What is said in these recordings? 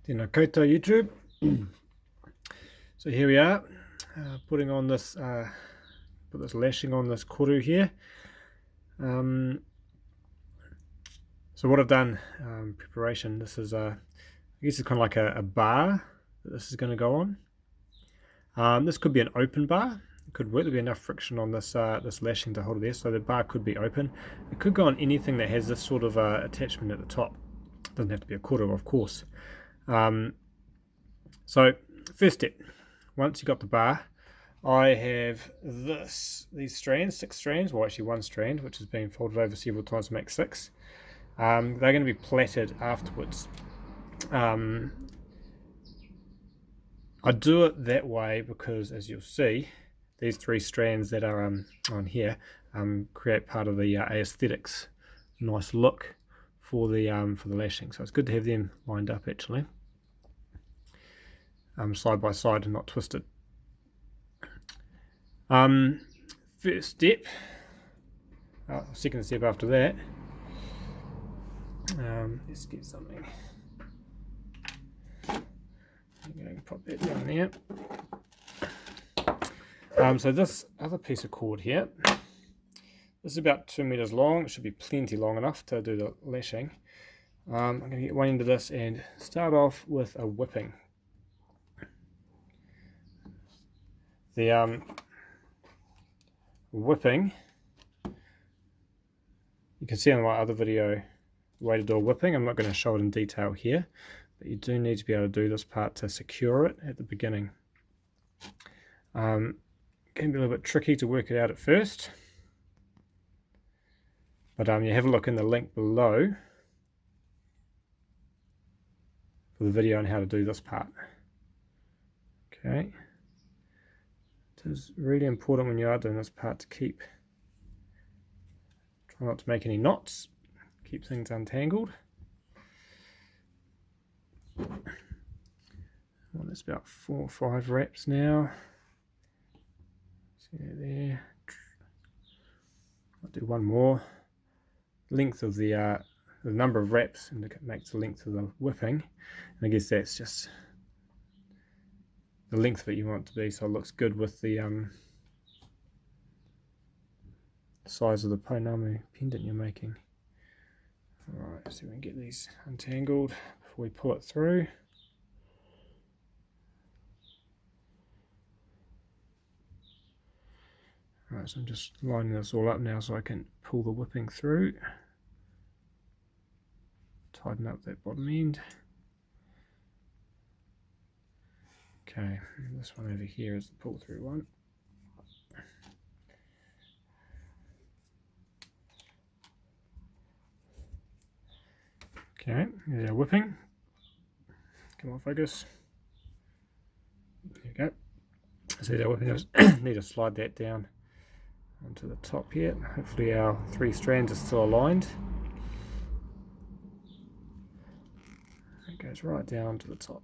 Tēnā koutou YouTube. So here we are, putting on this, put this lashing on this koru here. So what I've done, preparation, this is I guess it's kind of like a bar that this is going to go on. This could be an open bar. It could work. There'll be enough friction on this this lashing to hold it there, so the bar could be open. It could go on anything that has this sort of attachment at the top. It doesn't have to be a koru, of course. So first step, once you've got the bar, I have these strands, 6 strands, well actually 1 strand, which has been folded over several times to make 6. They're going to be plaited afterwards. I do it that way because, as you'll see, these 3 strands that are on here create part of the aesthetics, nice look for the lashing. So it's good to have them lined up actually, side by side and not twisted. First step, second step after that, let's get something. I'm going to pop that down there. So this other piece of cord here, this is about 2 meters long. It should be plenty long enough to do the lashing. I'm going to get one end of this and start off with a whipping. The whipping, you can see on my other video the way to do a whipping. I'm not going to show it in detail here, but you do need to be able to do this part to secure it at the beginning. It can be a little bit tricky to work it out at first, but you have a look in the link below for the video on how to do this part. Okay, it is really important when you are doing this part to try not to make any knots, keep things untangled. Well, that's about 4 or 5 wraps now. See there. I'll do one more. Length of the number of wraps makes the length of the whipping, and I guess that's just the length of it you want it to be, so it looks good with the size of the Pounamu pendant you're making. Alright, so we can get these untangled before we pull it through. Alright, so I'm just lining this all up now so I can pull the whipping through. Tighten up that bottom end. Okay, and this one over here is the pull through one. Okay, there's our whipping. Come on, focus. There you go. So there's our whipping. I just need to slide that down onto the top here. Hopefully our 3 strands are still aligned. It goes right down to the top.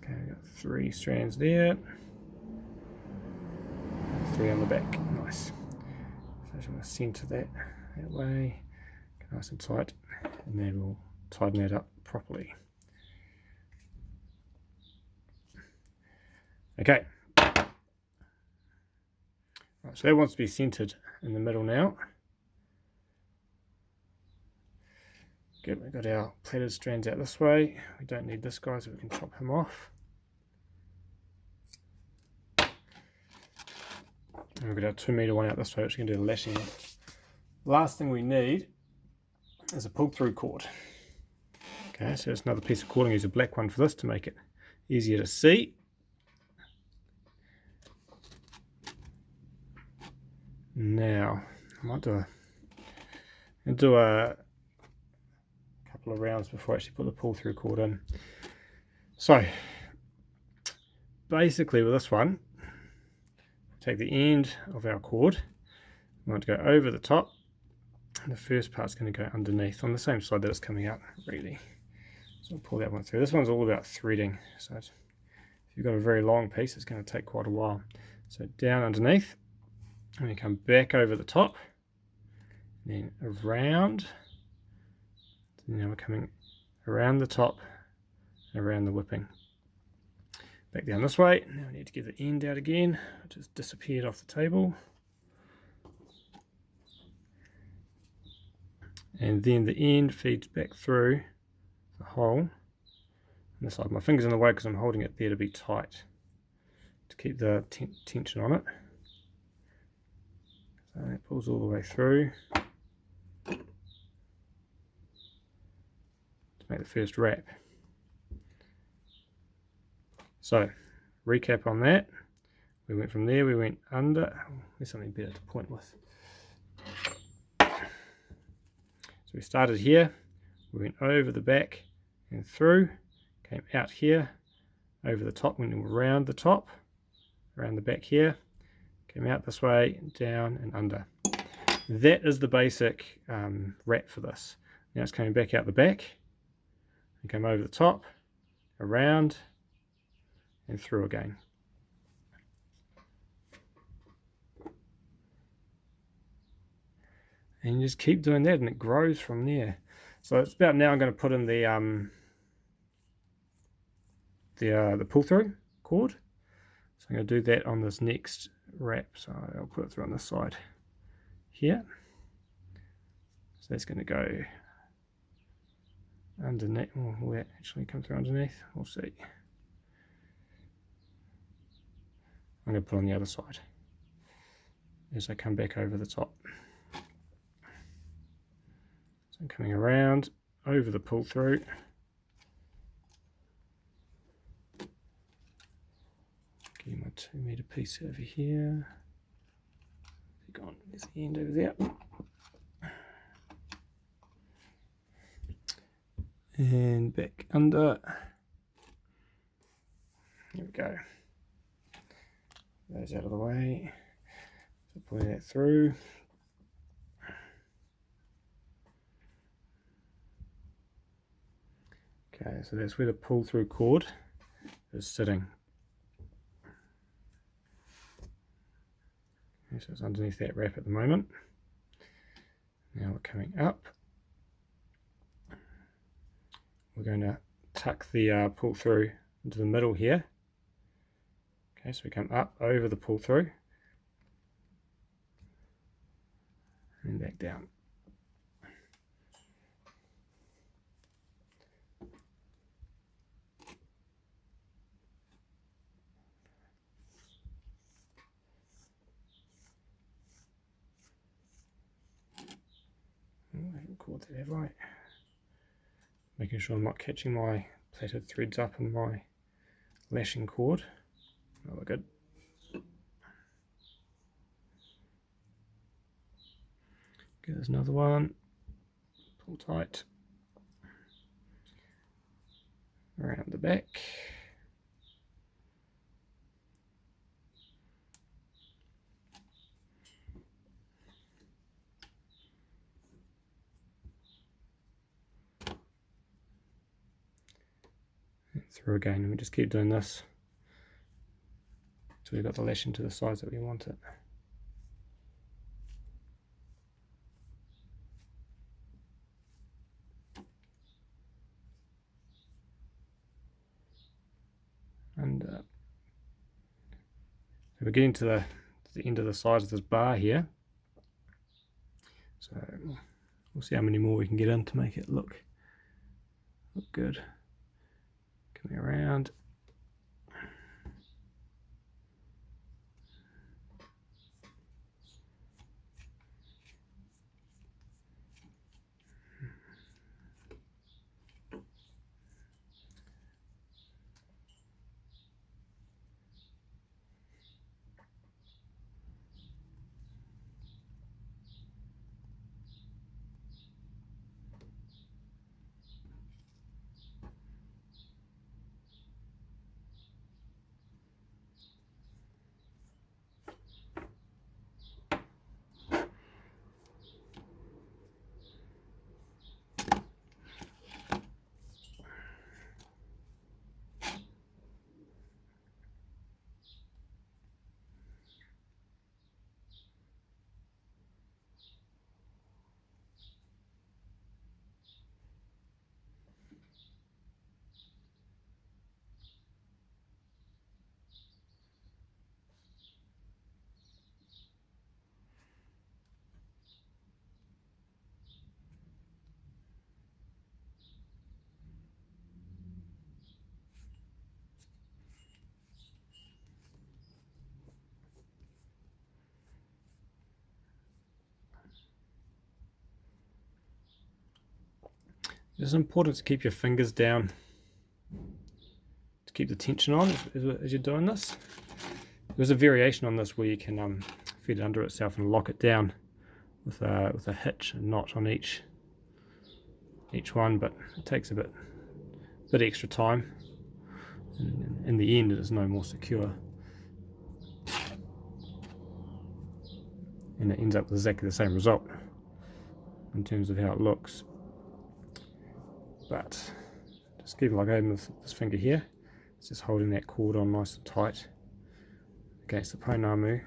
Okay, we've got 3 strands there. 3 on the back. Nice. So I just want to center that way. Nice and tight, and then we'll tighten that up properly. Okay. Right, so that wants to be centered in the middle now. Good, we've got our plaited strands out this way. We don't need this guy, so we can chop him off. And we've got our 2 meter one out this way, which we can do the lashing. The last thing we need is a pull-through cord. Okay, so it's another piece of cord. I'm going to use a black one for this to make it easier to see. Now, I might do a couple of rounds before I actually put the pull-through cord in. So, basically with this one, take the end of our cord, we want to go over the top. The first part's going to go underneath on the same side that it's coming out, really. So I'll pull that one through. This one's all about threading, so if you've got a very long piece, it's going to take quite a while. So down underneath, and we come back over the top, and then around. So now we're coming around the top, and around the whipping. Back down this way. Now I need to get the end out again. It just disappeared off the table. And then the end feeds back through the hole on this side. My finger's in the way because I'm holding it there to be tight, to keep the tension on it. So that pulls all the way through to make the first wrap. So, recap on that. We went from there, we went under. There's something better to point with. So we started here, we went over the back and through, came out here, over the top, went around the top, around the back here, came out this way, down and under. That is the basic wrap for this. Now it's coming back out the back, and come over the top, around, and through again. And you just keep doing that and it grows from there. So it's about now I'm going to put in the pull through cord. So I'm going to do that on this next wrap. So I'll put it through on this side here. So that's going to go underneath. Oh, will that actually come through underneath? We'll see. I'm going to put on the other side as I come back over the top. So I'm coming around over the pull through. Get my 2 meter piece over here. Gone. There's the end over there. And back under. There we go. Those out of the way. So pulling that through. Okay, so that's where the pull through cord is sitting. Okay, so it's underneath that wrap at the moment. Now we're coming up. We're going to tuck the pull through into the middle here. Okay, so we come up over the pull through and back down. Oh, I haven't caught that, have I? Making sure I'm not catching my plaited threads up in my lashing cord. Oh, we're good. Okay, there's another one. Pull tight. Around the back. And through again, and we just keep doing this until we've got the lashing to the size that we want it. And so we're getting to the end of the size of this bar here. So we'll see how many more we can get in to make it look good. Coming around. It's important to keep your fingers down, to keep the tension on as you're doing this. There's a variation on this where you can feed it under itself and lock it down with a hitch and knot on each one, but it takes a bit extra time. And in the end, it is no more secure, and it ends up with exactly the same result in terms of how it looks. But just keep like over with this finger here. It's just holding that cord on nice and tight against the Pounamu,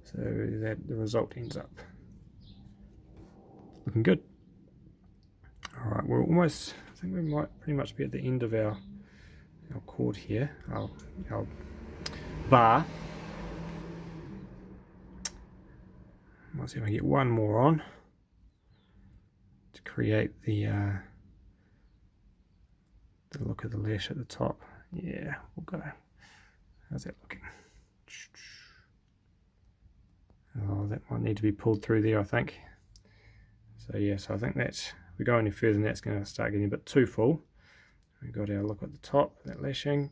so that the result ends up looking good. Alright, we're almost, I think we might pretty much be at the end of our cord here, our bar. Might see if I can get one more on to create the look of the lash at the top. Yeah, we'll go. How's that looking? Oh, that might need to be pulled through there, I think. So yeah, so I think that's, if we go any further than that's going to start getting a bit too full. We've got our look at the top, that lashing.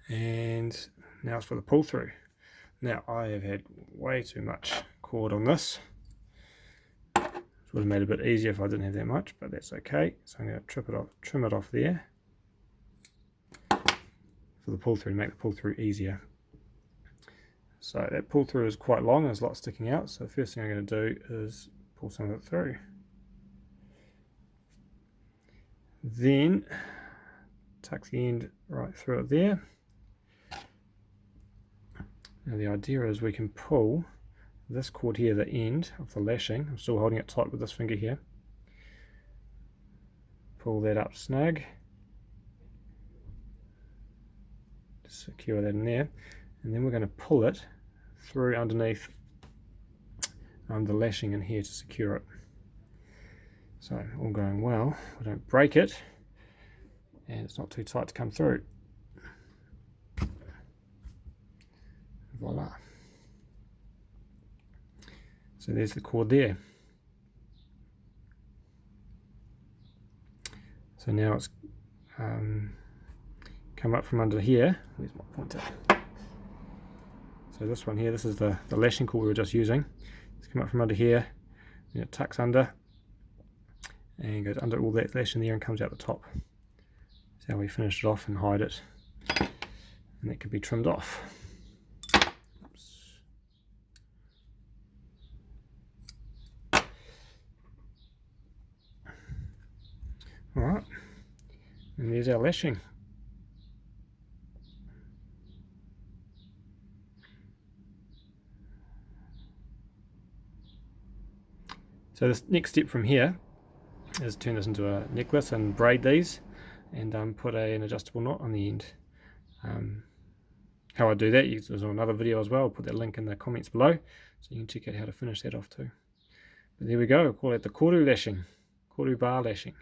And now it's for the pull through. Now I have had way too much cord on this. This would have made it a bit easier if I didn't have that much, but that's okay. So I'm going to trim it off there for the pull through, to make the pull through easier. So that pull through is quite long, there's a lot sticking out, so the first thing I'm going to do is pull some of it through. Then tuck the end right through it there. Now the idea is we can pull this cord here, the end of the lashing, I'm still holding it tight with this finger here, pull that up snug, just secure that in there, and then we're going to pull it through underneath the lashing in here to secure it. So all going well, we don't break it and it's not too tight to come through. Voila. So there's the cord there. So now it's come up from under here. Where's my pointer? So this one here, this is the lashing cord we were just using. It's come up from under here, and it tucks under and goes under all that lash in there and comes out the top. That's how we finish it off and hide it, and that can be trimmed off. Alright, and there's our lashing. So this next step from here is turn this into a necklace and braid these and put an adjustable knot on the end. How I do that, there's another video as well, I'll put that link in the comments below so you can check out how to finish that off too. But there we go, I'll call it the Koru lashing, Koru bar lashing.